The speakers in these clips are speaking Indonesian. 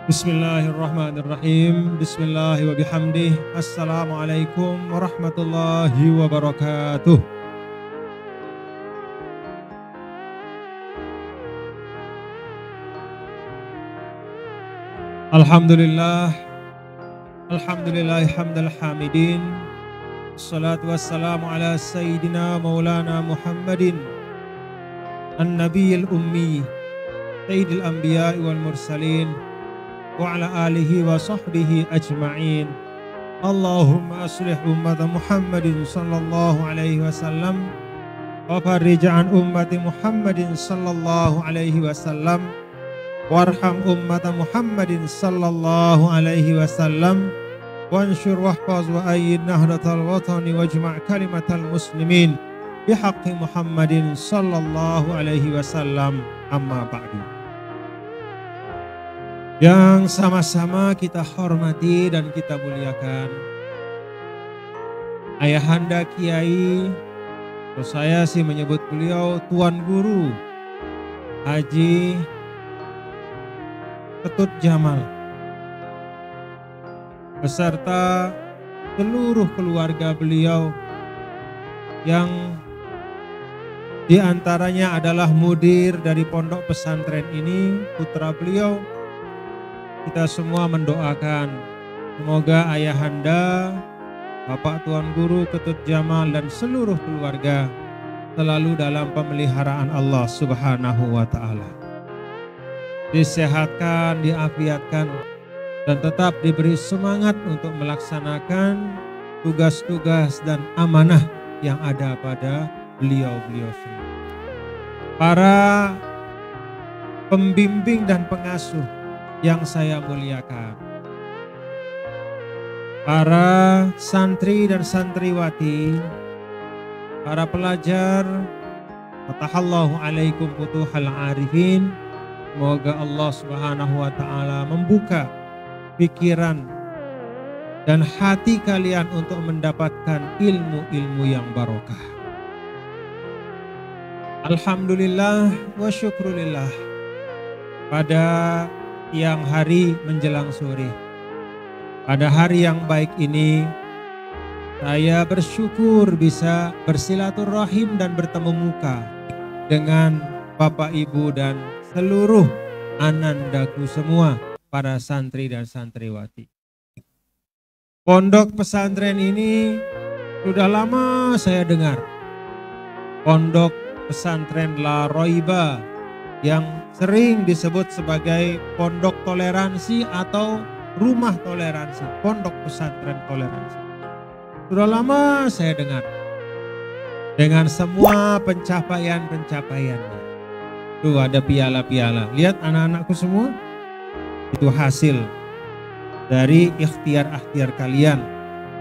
Bismillahirrahmanirrahim. Bismillah wa bihamdih. Assalamualaikum warahmatullahi wabarakatuh. Alhamdulillah. Alhamdulillah hamdal hamidin. Assalatu wassalamu ala sayyidina maulana Muhammadin an-nabiyil ummi sayyidil anbiya'i wal mursalin wa ala alihi wa sahbihi ajma'in. Allahumma aslih ummata Muhammadin sallallahu alaihi wasallam wa farrij an ummati Muhammadin sallallahu alaihi wasallam warham ummata Muhammadin sallallahu alaihi wasallam wansyur wahfaz wa ayyid nahdatal watani wajma' kalimatal muslimin bihaqqi Muhammadin sallallahu alaihi wasallam. Amma ba'du. Yang sama-sama kita hormati dan kita muliakan Ayahanda Kiai, atau saya sih menyebut beliau Tuan Guru Haji Ketut Jamal, beserta seluruh keluarga beliau yang diantaranya adalah mudir dari pondok pesantren ini, putra beliau. Kita semua mendoakan semoga ayahanda, Bapak Tuan Guru Ketut Jamal dan seluruh keluarga selalu dalam pemeliharaan Allah Subhanahu wa Ta'ala, disehatkan, diafiatkan, dan tetap diberi semangat untuk melaksanakan tugas-tugas dan amanah yang ada pada beliau-beliau semua. Para pembimbing dan pengasuh yang saya muliakan, para santri dan santriwati, para pelajar, fatahallahu alaikum futuhal arifin. Semoga Allah Subhanahu wa Ta'ala membuka pikiran dan hati kalian untuk mendapatkan ilmu-ilmu yang barokah. Alhamdulillah wa syukrulillah, pada siang hari menjelang sore, pada hari yang baik ini, saya bersyukur bisa bersilaturahim dan bertemu muka dengan Bapak Ibu dan seluruh anandaku semua, para santri dan santriwati. Pondok pesantren ini sudah lama saya dengar. Pondok pesantren La Roiba yang sering disebut sebagai pondok toleransi atau rumah toleransi, pondok pesantren toleransi. Sudah lama saya dengar dengan semua pencapaian-pencapaiannya. Tuh ada piala-piala, lihat anak-anakku semua, itu hasil dari ikhtiar-ikhtiar kalian,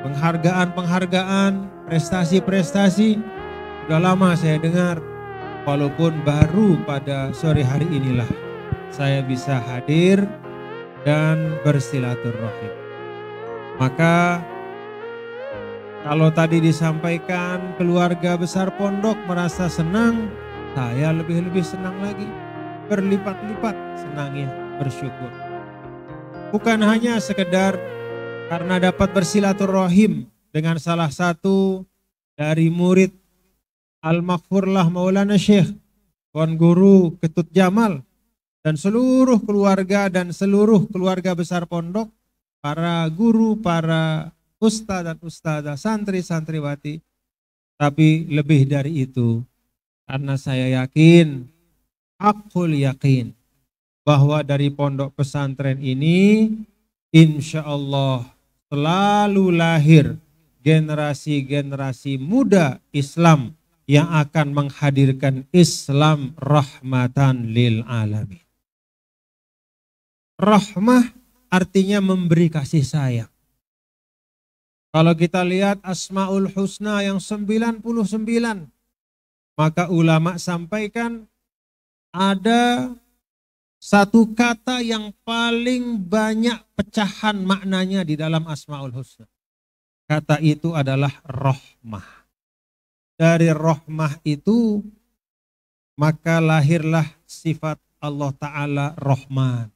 penghargaan-penghargaan, prestasi-prestasi. Sudah lama saya dengar. Walaupun baru pada sore hari inilah saya bisa hadir dan bersilaturahim. Maka kalau tadi disampaikan keluarga besar pondok merasa senang, saya lebih senang lagi, berlipat-lipat senangnya, bersyukur. Bukan hanya sekedar karena dapat bersilaturahim dengan salah satu dari murid Al-Maghfurlah Maulana Syekh Tuan Guru Ketut Jamal dan seluruh keluarga besar pondok, para guru, para ustadz dan ustadzah, santri-santriwati. Tapi lebih dari itu, karena saya yakin, hakul yakin, bahwa dari pondok pesantren ini insya Allah selalu lahir generasi-generasi muda Islam yang akan menghadirkan Islam rahmatan lil alamin. Rahmah artinya memberi kasih sayang. Kalau kita lihat Asmaul Husna yang 99, maka ulama sampaikan ada satu kata yang paling banyak pecahan maknanya di dalam Asmaul Husna. Kata itu adalah rahmah. Dari rahmah itu maka lahirlah sifat Allah Ta'ala Rahman.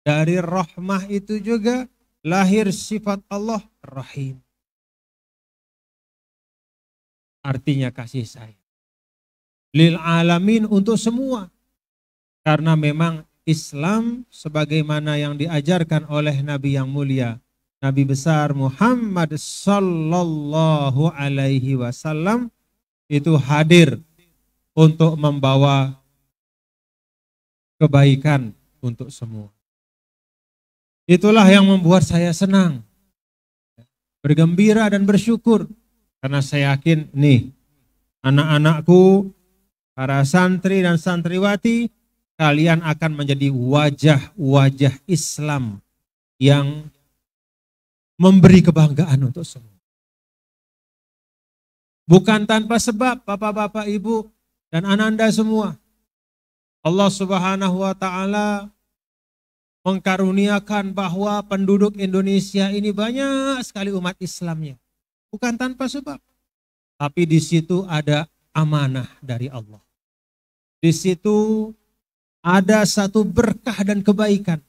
Dari rahmah itu juga lahir sifat Allah Rahim. Artinya kasih sayang. Lil alamin, untuk semua. Karena memang Islam sebagaimana yang diajarkan oleh Nabi yang mulia, Nabi besar Muhammad sallallahu alaihi wasallam itu hadir untuk membawa kebaikan untuk semua. Itulah yang membuat saya senang, bergembira dan bersyukur. Karena saya yakin nih, anak-anakku, para santri dan santriwati, kalian akan menjadi wajah-wajah Islam yang memberi kebanggaan untuk semua. Bukan tanpa sebab, bapak-bapak, ibu, dan ananda semua. Allah Subhanahu wa Ta'ala mengkaruniakan bahwa penduduk Indonesia ini banyak sekali umat Islamnya. Bukan tanpa sebab. Tapi di situ ada amanah dari Allah. Di situ ada satu berkah dan kebaikan.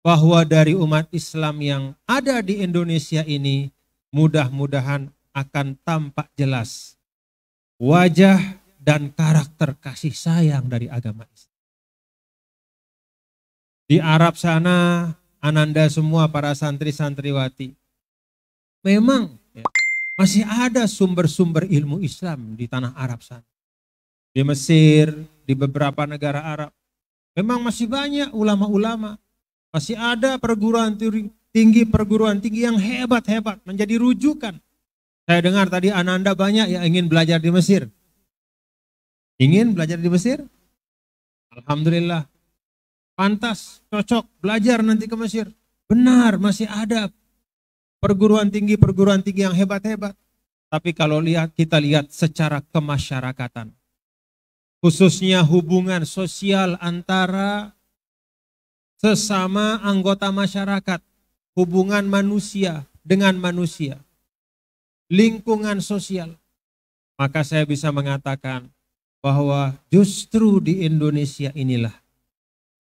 Bahwa dari umat Islam yang ada di Indonesia ini, mudah-mudahan akan tampak jelas wajah dan karakter kasih sayang dari agama Islam. Di Arab sana, ananda semua para santri-santriwati, memang ya, masih ada sumber-sumber ilmu Islam di tanah Arab sana. Di Mesir, di beberapa negara Arab, memang masih banyak ulama-ulama, masih ada perguruan tinggi yang hebat-hebat, menjadi rujukan. Saya dengar tadi ananda banyak yang ingin belajar di Mesir. Ingin belajar di Mesir? Alhamdulillah. Pantas, cocok, belajar nanti ke Mesir. Benar, masih ada perguruan tinggi yang hebat-hebat. Tapi kalau kita lihat secara kemasyarakatan, khususnya hubungan sosial antara sesama anggota masyarakat, hubungan manusia dengan manusia, lingkungan sosial, maka saya bisa mengatakan bahwa justru di Indonesia inilah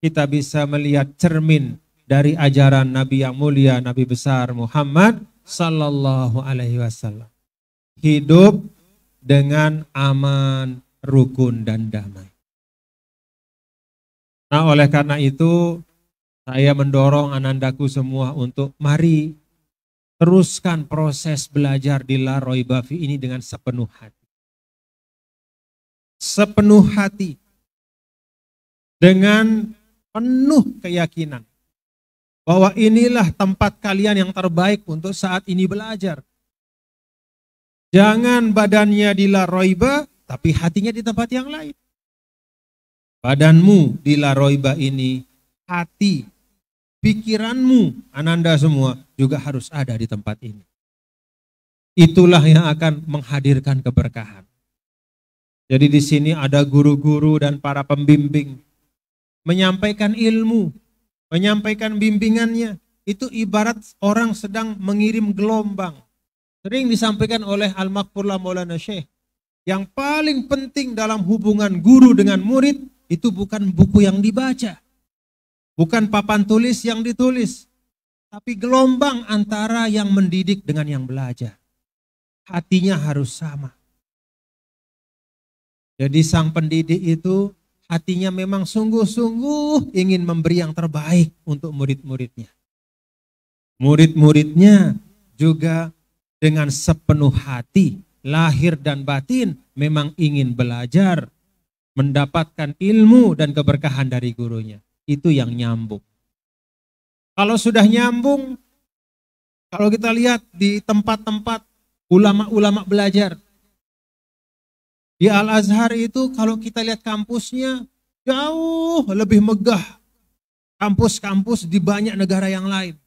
kita bisa melihat cermin dari ajaran Nabi yang mulia, Nabi besar Muhammad sallallahu alaihi wasallam. Hidup dengan aman, rukun dan damai. Nah, oleh karena itu saya mendorong anandaku semua untuk mari teruskan proses belajar di La Roiba Fi ini dengan sepenuh hati. Sepenuh hati. Dengan penuh keyakinan bahwa inilah tempat kalian yang terbaik untuk saat ini belajar. Jangan badannya di La Roiba, tapi hatinya di tempat yang lain. Badanmu di La Roiba ini, hati, pikiranmu, ananda semua juga harus ada di tempat ini. Itulah yang akan menghadirkan keberkahan. Jadi di sini ada guru-guru dan para pembimbing menyampaikan ilmu, menyampaikan bimbingannya. Itu ibarat orang sedang mengirim gelombang. Sering disampaikan oleh Al-Maghfurlah Maulana Syekh. Yang paling penting dalam hubungan guru dengan murid, itu bukan buku yang dibaca. Bukan papan tulis yang ditulis. Tapi gelombang antara yang mendidik dengan yang belajar. Hatinya harus sama. Jadi sang pendidik itu hatinya memang sungguh-sungguh ingin memberi yang terbaik untuk murid-muridnya. Murid-muridnya juga dengan sepenuh hati, lahir dan batin memang ingin belajar, mendapatkan ilmu dan keberkahan dari gurunya. Itu yang nyambung. Kalau sudah nyambung, kalau kita lihat di tempat-tempat ulama-ulama belajar, di Al-Azhar itu kalau kita lihat kampusnya jauh lebih megah kampus-kampus di banyak negara yang lain.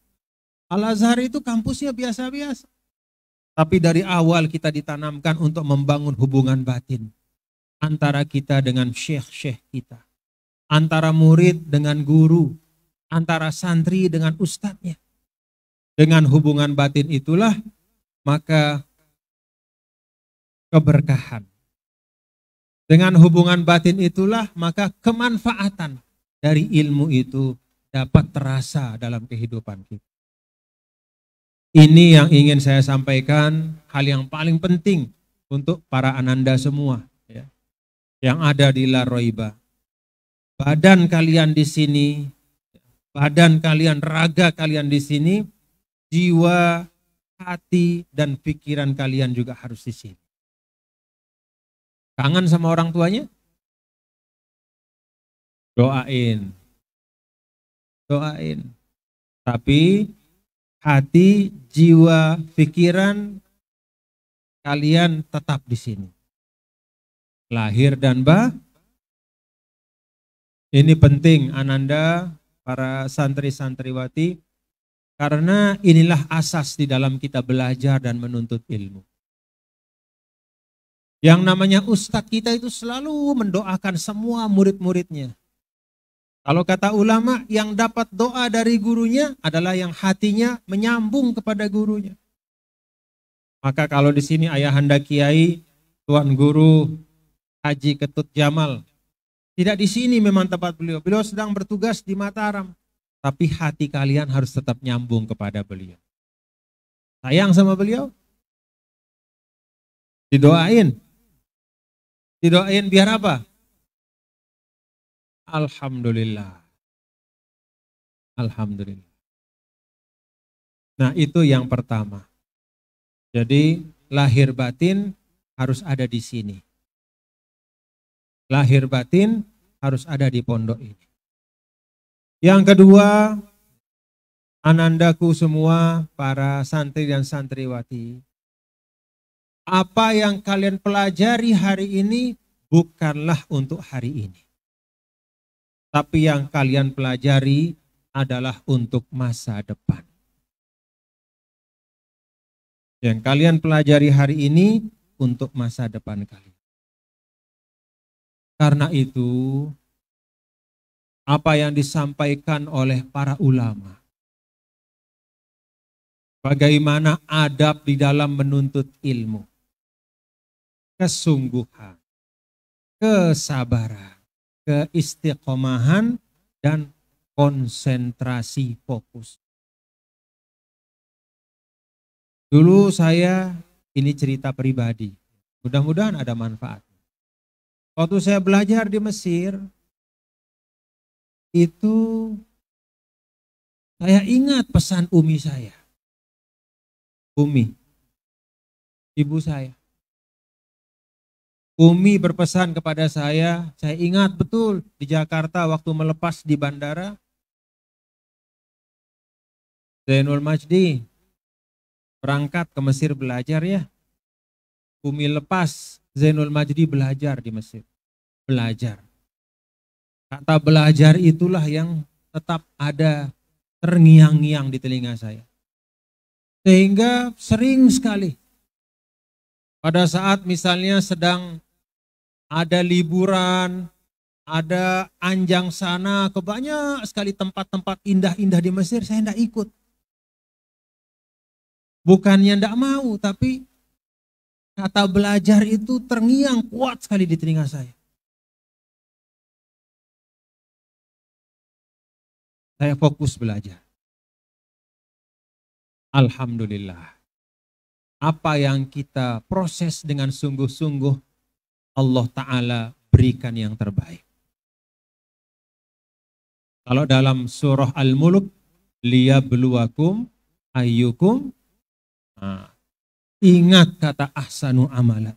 Al-Azhar itu kampusnya biasa-biasa. Tapi dari awal kita ditanamkan untuk membangun hubungan batin antara kita dengan syekh-syekh kita, antara murid dengan guru, antara santri dengan ustadznya. Dengan hubungan batin itulah maka keberkahan. Dengan hubungan batin itulah maka kemanfaatan dari ilmu itu dapat terasa dalam kehidupan kita. Ini yang ingin saya sampaikan, hal yang paling penting untuk para ananda semua, ya, yang ada di La Roiba. Badan kalian di sini, badan kalian, raga kalian di sini, jiwa, hati, dan pikiran kalian juga harus di sini. Kangen sama orang tuanya? Doain. Doain. Tapi hati, jiwa, pikiran kalian tetap di sini. Lahir dan ini penting Ananda, para santri-santriwati, karena inilah asas di dalam kita belajar dan menuntut ilmu. Yang namanya ustadz kita itu selalu mendoakan semua murid-muridnya. Kalau kata ulama, yang dapat doa dari gurunya adalah yang hatinya menyambung kepada gurunya. Maka kalau di sini Ayahanda Kiai, Tuan Guru Haji Ketut Jamal, tidak di sini memang tempat beliau. Beliau sedang bertugas di Mataram. Tapi hati kalian harus tetap nyambung kepada beliau. Sayang sama beliau? Didoain. Didoain biar apa? Alhamdulillah. Alhamdulillah. Nah, itu yang pertama. Jadi lahir batin harus ada di sini. Lahir batin harus ada di pondok ini. Yang kedua, anandaku semua, para santri dan santriwati, apa yang kalian pelajari hari ini bukanlah untuk hari ini. Tapi yang kalian pelajari adalah untuk masa depan. Yang kalian pelajari hari ini untuk masa depan kalian. Karena itu, apa yang disampaikan oleh para ulama, bagaimana adab di dalam menuntut ilmu, kesungguhan, kesabaran, keistiqomahan, dan konsentrasi fokus. Dulu saya, ini cerita pribadi, mudah-mudahan ada manfaat. Waktu saya belajar di Mesir, itu saya ingat pesan Umi saya. Umi, ibu saya. Umi berpesan kepada saya ingat betul di Jakarta waktu melepas di bandara. Zainul Majdi berangkat ke Mesir belajar ya. Umi lepas, Zainul Majdi belajar di Mesir. Belajar. Kata belajar itulah yang tetap ada terngiang-ngiang di telinga saya. Sehingga sering sekali pada saat misalnya sedang ada liburan, ada anjang sana, banyak sekali tempat-tempat indah-indah di Mesir, saya tidak ikut. Bukannya tidak mau, tapi kata belajar itu terngiang kuat sekali di telinga saya. Saya fokus belajar. Alhamdulillah. Apa yang kita proses dengan sungguh-sungguh, Allah Ta'ala berikan yang terbaik. Kalau dalam surah Al-Mulk, liyabluwakum ayyukum, ingat kata ahsanu amala.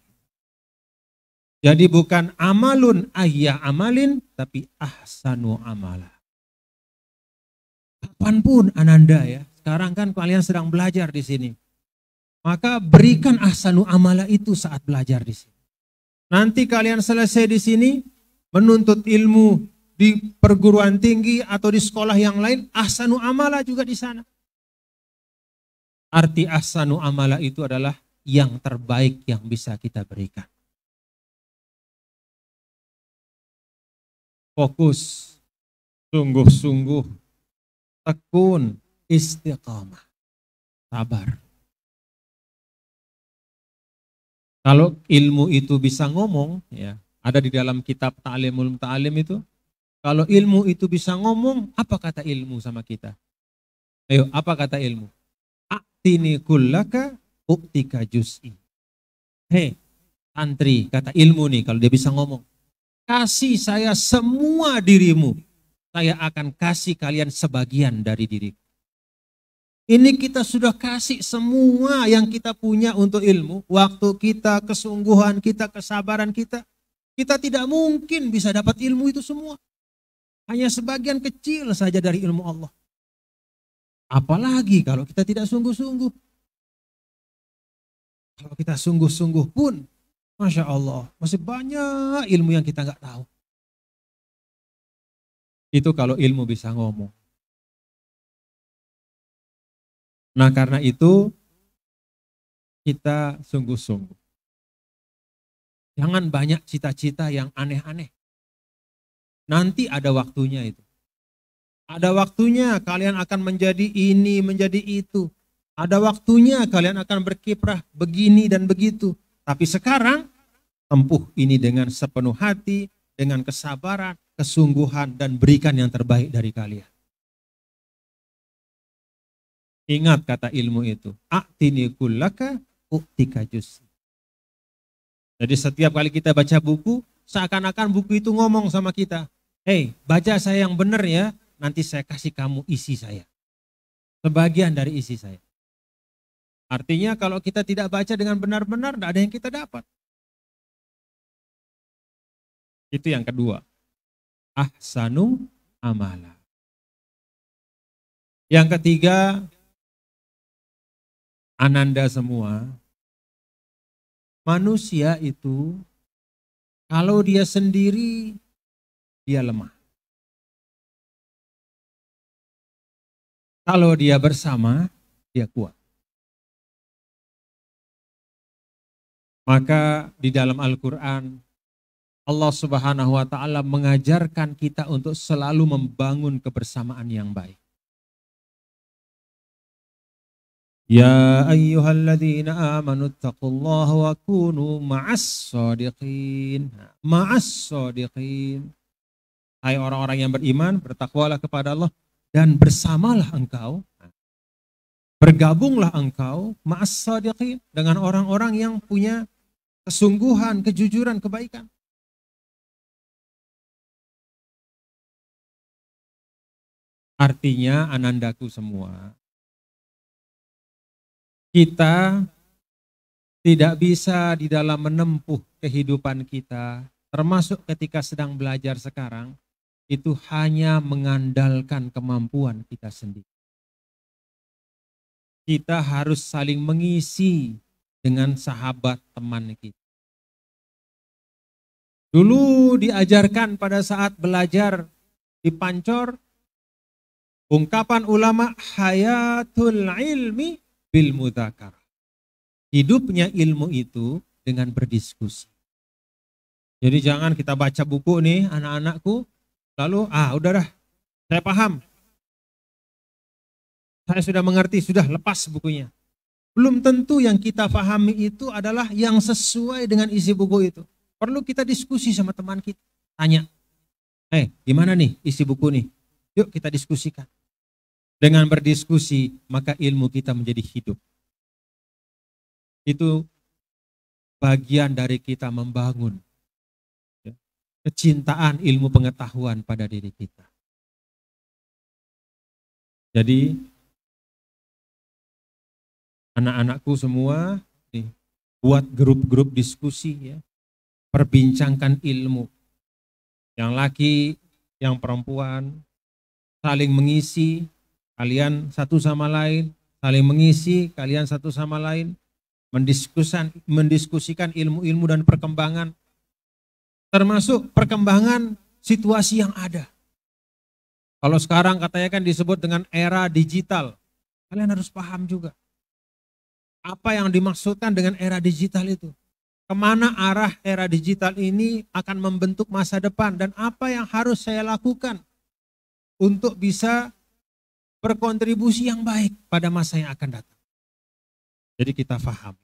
Jadi bukan amalun ayya amalin, tapi ahsanu amala. Kapanpun ananda ya, sekarang kan kalian sedang belajar di sini. Maka berikan ahsanu amala itu saat belajar di sini. Nanti kalian selesai di sini, menuntut ilmu di perguruan tinggi atau di sekolah yang lain, ahsanu amala juga di sana. Arti ahsanu amala itu adalah yang terbaik yang bisa kita berikan. Fokus, sungguh-sungguh, tekun, istiqamah, sabar. Kalau ilmu itu bisa ngomong, ya ada di dalam kitab Ta'limul Muta'alim itu, Kalau ilmu itu bisa ngomong, apa kata ilmu sama kita? Ayo, apa kata ilmu? Aktini kullaka uktika juz'i. Hei, santri, kata ilmu nih, kalau dia bisa ngomong. Kasih saya semua dirimu, saya akan kasih kalian sebagian dari diriku. Ini kita sudah kasih semua yang kita punya untuk ilmu, waktu kita, kesungguhan kita, kesabaran kita. Kita tidak mungkin bisa dapat ilmu itu semua. Hanya sebagian kecil saja dari ilmu Allah. Apalagi kalau kita tidak sungguh-sungguh. Kalau kita sungguh-sungguh pun, Masya Allah, masih banyak ilmu yang kita nggak tahu. Itu kalau ilmu bisa ngomong. Nah karena itu, kita sungguh-sungguh. Jangan banyak cita-cita yang aneh-aneh. Nanti ada waktunya itu. Ada waktunya kalian akan menjadi ini, menjadi itu. Ada waktunya kalian akan berkiprah begini dan begitu. Tapi sekarang, tempuh ini dengan sepenuh hati, dengan kesabaran, kesungguhan, dan berikan yang terbaik dari kalian. Ingat kata ilmu itu. A'tini kullaka uktika juz'i. Jadi setiap kali kita baca buku, seakan-akan buku itu ngomong sama kita. Hei, baca saya yang benar ya, nanti saya kasih kamu isi saya. Sebagian dari isi saya. Artinya kalau kita tidak baca dengan benar-benar, tidak ada yang kita dapat. Itu yang kedua. Ahsanu amala. Yang ketiga, Ananda semua, manusia itu kalau dia sendiri, dia lemah. Kalau dia bersama, dia kuat. Maka di dalam Al-Quran, Allah Subhanahu wa Ta'ala mengajarkan kita untuk selalu membangun kebersamaan yang baik. Ya ayyuhalladzina amanu taqullaha wa kunu ma'as shadiqin. Ma'as shadiqin. Hai orang-orang yang beriman, bertakwalah kepada Allah dan bersamalah engkau. Bergabunglah engkau ma'as shadiqin dengan orang-orang yang punya kesungguhan, kejujuran, kebaikan. Artinya anandaku semua, kita tidak bisa di dalam menempuh kehidupan kita, termasuk ketika sedang belajar sekarang, itu hanya mengandalkan kemampuan kita sendiri. Kita harus saling mengisi dengan sahabat teman kita. Dulu diajarkan pada saat belajar di Pancor, ungkapan ulama hayatul ilmi bil mudzakarah. Hidupnya ilmu itu dengan berdiskusi. Jadi jangan kita baca buku nih anak-anakku, lalu udah dah, saya paham. Saya sudah mengerti, sudah lepas bukunya. Belum tentu yang kita pahami itu adalah yang sesuai dengan isi buku itu. Perlu kita diskusi sama teman kita. Tanya, gimana nih isi buku nih? Yuk kita diskusikan. Dengan berdiskusi, maka ilmu kita menjadi hidup. Itu bagian dari kita membangun kecintaan ilmu pengetahuan pada diri kita. Jadi, anak-anakku semua, buat grup-grup diskusi, ya, perbincangkan ilmu. Yang laki, yang perempuan, saling mengisi, kalian satu sama lain, saling mengisi, kalian satu sama lain, mendiskusikan ilmu-ilmu dan perkembangan, termasuk perkembangan situasi yang ada. Kalau sekarang katanya kan disebut dengan era digital, kalian harus paham juga. Apa yang dimaksudkan dengan era digital itu? Kemana arah era digital ini akan membentuk masa depan dan apa yang harus saya lakukan untuk bisa berkontribusi yang baik pada masa yang akan datang. Jadi kita paham.